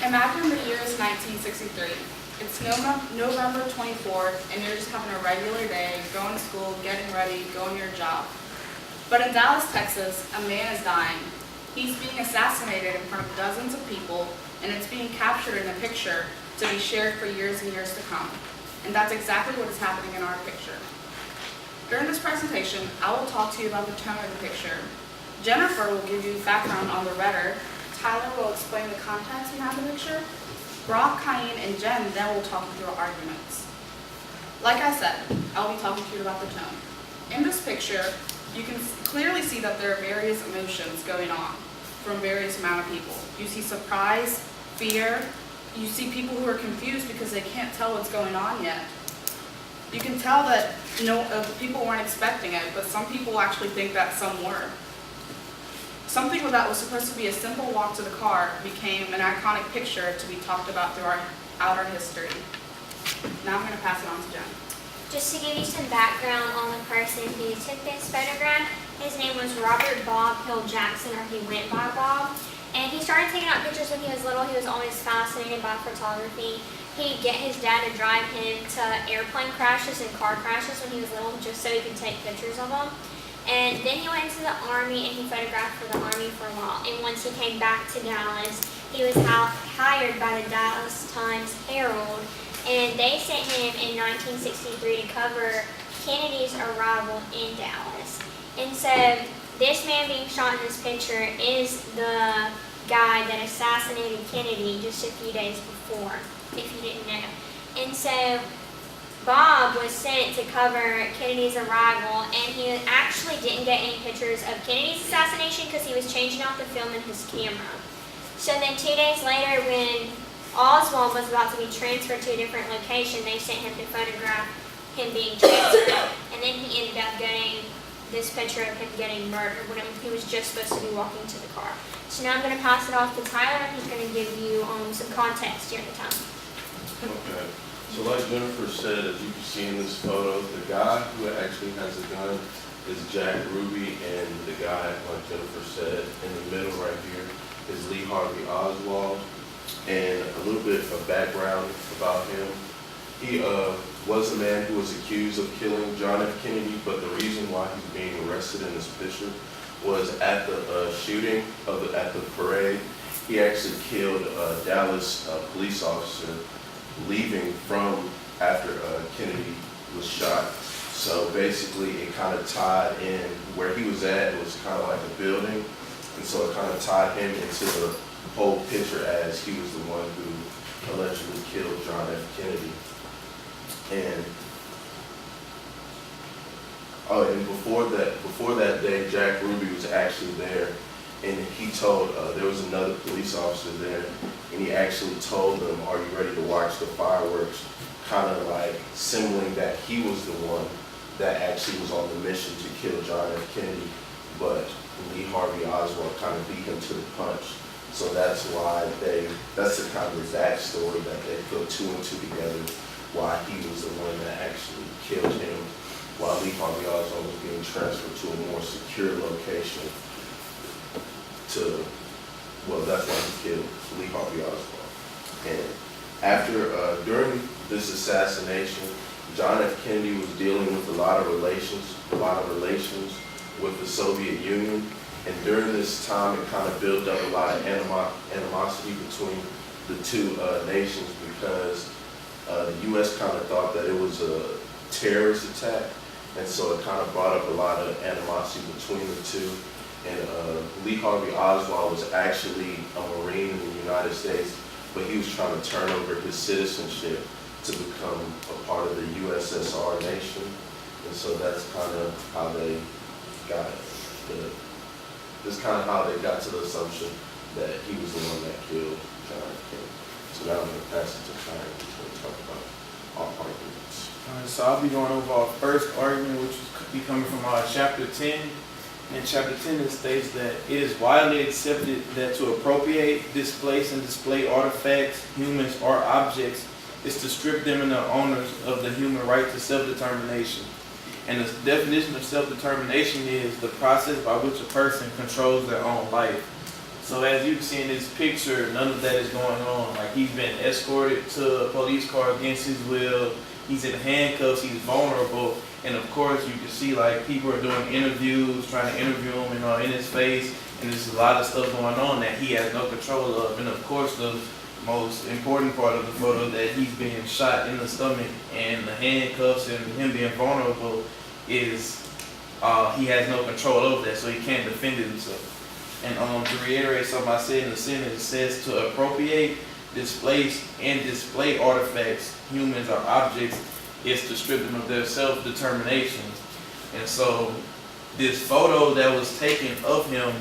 Imagine the year is 1963. It's November 24th, and you're just having a regular day, going to school, getting ready, going to your job. But in Dallas, Texas, a man is dying. He's being assassinated in front of dozens of people, and it's being captured in a picture to be shared for years and years to come. And that's exactly what is happening in our picture. During this presentation, I will talk to you about the tone of the picture. Jennifer will give you background on the Redder. Tyler will explain the context behind the picture. Brock, Kyan, and Jen then will talk you through arguments. Like I said, I'll be talking to you about the tone. In this picture, you can clearly see that there are various emotions going on from various amount of people. You see surprise, fear. You see people who are confused because they can't tell what's going on yet. You can tell that people weren't expecting it, but some people actually think that some were. Something that was supposed to be a simple walk to the car became an iconic picture to be talked about throughout our history. Now I'm going to pass it on to Jen. Just to give you some background on the person who took this photograph, his name was Robert Bob Hill Jackson, or he went by Bob. And he started taking out pictures when he was little. He was always fascinated by photography. He'd get his dad to drive him to airplane crashes and car crashes when he was little, just so he could take pictures of them. And then he went into the Army and he photographed for the Army for a while. And once he came back to Dallas, he was hired by the Dallas Times-Herald, and they sent him in 1963 to cover Kennedy's arrival in Dallas. And so this man being shot in this picture is the guy that assassinated Kennedy just a few days before, if you didn't know. And so Bob was sent to cover Kennedy's arrival, and he actually didn't get any pictures of Kennedy's assassination because he was changing out the film in his camera. So then 2 days later, when Oswald was about to be transferred to a different location, they sent him to photograph him being transferred, and then he ended up getting this picture of him getting murdered when he was just supposed to be walking to the car. So now I'm going to pass it off to Tyler, and he's going to give you some context during the time. Okay. So like Jennifer said, as you can see in this photo, the guy who actually has a gun is Jack Ruby, and the guy, like Jennifer said, in the middle right here is Lee Harvey Oswald. And a little bit of background about him. He was a man who was accused of killing John F. Kennedy, but the reason why he's being arrested in this picture was at the shooting at the parade. He actually killed a Dallas police officer leaving from after Kennedy was shot. So basically it kind of tied in where he was at. It was kind of like a building, and so it kind of tied him into the whole picture as he was the one who allegedly killed John F. Kennedy. And before that day, Jack Ruby was actually there, and he told there was another police officer there, and he actually told them, "Are you ready to watch the fireworks?" Kind of like signaling that he was the one that actually was on the mission to kill John F. Kennedy, but Lee Harvey Oswald kind of beat him to the punch. So that's why that's the kind of backstory that they put two and two together, why he was the one that actually killed him, while Lee Harvey Oswald was being transferred to a more secure location that's why he killed Lee Harvey Oswald. And during this assassination, John F. Kennedy was dealing with a lot of relations with the Soviet Union. And during this time, it kind of built up a lot of animosity between the two nations, because the U.S. kind of thought that it was a terrorist attack, and so it kind of brought up a lot of animosity between the two. And Lee Harvey Oswald was actually a Marine in the United States, but he was trying to turn over his citizenship to become a part of the USSR nation, and so that's kind of how they got to the assumption that he was the one that killed John F. Kennedy. So now I'm going to pass it to Kyan, who's going to talk about our arguments. So I'll be going over our first argument, which will be coming from chapter 10. In chapter 10, it states that it is widely accepted that to appropriate, displace, and display artifacts, humans, or objects is to strip them and the owners of the human right to self-determination. And the definition of self-determination is the process by which a person controls their own life. So as you can see in this picture, none of that is going on. Like, he's been escorted to a police car against his will. He's in handcuffs, he's vulnerable. And of course, you can see like people are doing interviews, trying to interview him, in his face. And there's a lot of stuff going on that he has no control of. And of course, the most important part of the photo, that he's being shot in the stomach, and the handcuffs and him being vulnerable is he has no control over that, so he can't defend himself. And to reiterate something I said in the sentence, it says to appropriate, displace, and display artifacts, humans or objects, is to strip them of their self-determination. And so this photo that was taken of him,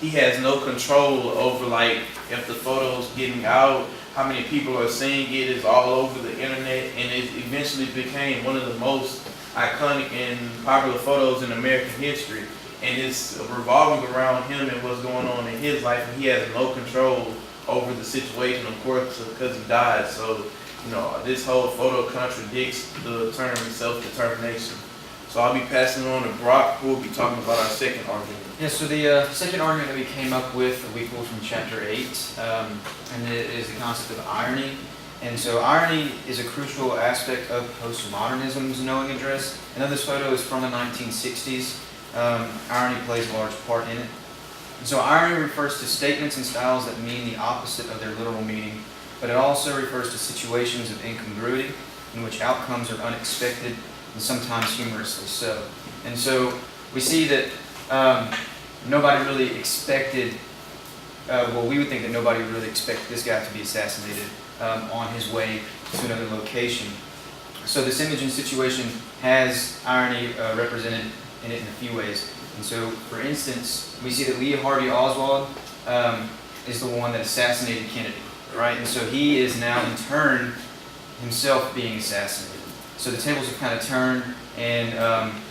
he has no control over, like, if the photo's getting out, how many people are seeing it, is all over the internet, and it eventually became one of the most iconic and popular photos in American history. And it's revolving around him and what's going on in his life, and he has no control over the situation, of course, because he died. So, this whole photo contradicts the term self-determination. So I'll be passing it on to Brock, who will be talking about our second argument. Yeah, so the second argument that we came up with, we pulled from chapter 8, and it is the concept of irony. And so irony is a crucial aspect of postmodernism's knowing address. And though this photo is from the 1960s, irony plays a large part in it. And so irony refers to statements and styles that mean the opposite of their literal meaning, but it also refers to situations of incongruity in which outcomes are unexpected and sometimes humorously so. And so we see that nobody really expected, we would think that nobody would really expect this guy to be assassinated on his way to another location. So this image and situation has irony represented in it in a few ways. And so, for instance, we see that Lee Harvey Oswald is the one that assassinated Kennedy, right? And so he is now in turn himself being assassinated. So the tables have kind of turned, and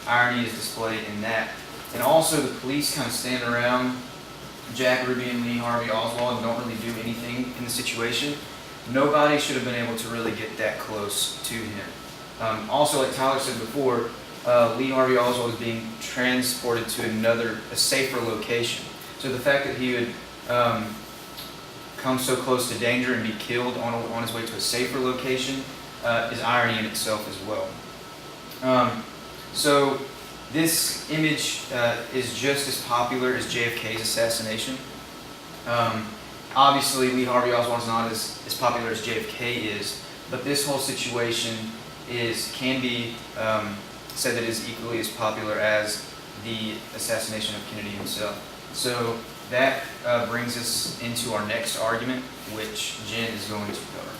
irony is displayed in that. And also the police kind of stand around Jack Ruby and Lee Harvey Oswald and don't really do anything in the situation. Nobody should have been able to really get that close to him. Also, like Tyler said before, Lee Harvey Oswald is being transported to a safer location. So the fact that he would come so close to danger and be killed on his way to a safer location is irony in itself as well. So this image is just as popular as JFK's assassination. Obviously, Lee Harvey Oswald is not as popular as JFK is, but this whole situation can be said that it is equally as popular as the assassination of Kennedy himself. So that brings us into our next argument, which Jen is going to cover.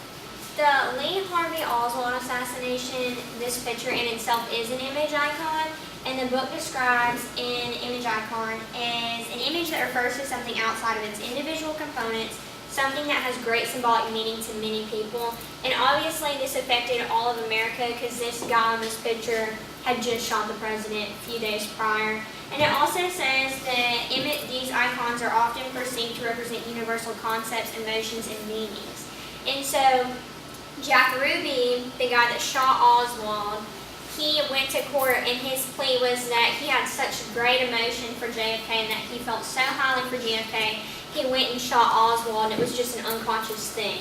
The Lee Harvey Oswald assassination, this picture in itself is an image icon, and the book describes an image icon as an image that refers to something outside of its individual components, something that has great symbolic meaning to many people. And obviously this affected all of America because this guy in this picture had just shot the president a few days prior. And it also says that these icons are often perceived to represent universal concepts, emotions, and meanings. And so Jack Ruby, the guy that shot Oswald, he went to court and his plea was that he had such great emotion for JFK and that he felt so highly for JFK, he went and shot Oswald, and it was just an unconscious thing.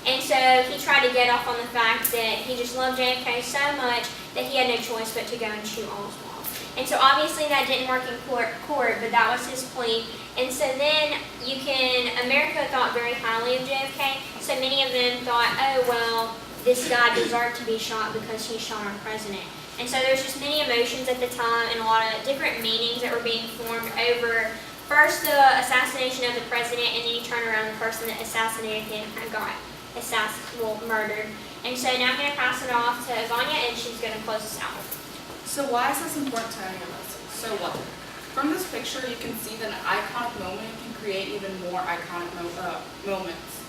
And so he tried to get off on the fact that he just loved JFK so much that he had no choice but to go and shoot Oswald. And so obviously that didn't work in court, but that was his plea. And so then America thought very highly of JFK, so many of them thought, oh, well, this guy deserved to be shot because he shot our president. And so there's just many emotions at the time and a lot of different meanings that were being formed over first the assassination of the president, and then you turn around the person that assassinated him and got murdered. And so now I'm going to pass it off to Vanya, and she's going to close us out. So why is this important to any of us? So what? From this picture, you can see that an iconic moment can create even more iconic moments,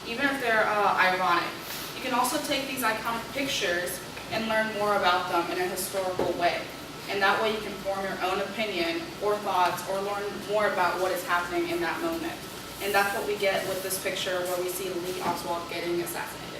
even if they're ironic. You can also take these iconic pictures and learn more about them in a historical way. And that way you can form your own opinion or thoughts or learn more about what is happening in that moment. And that's what we get with this picture where we see Lee Oswald getting assassinated.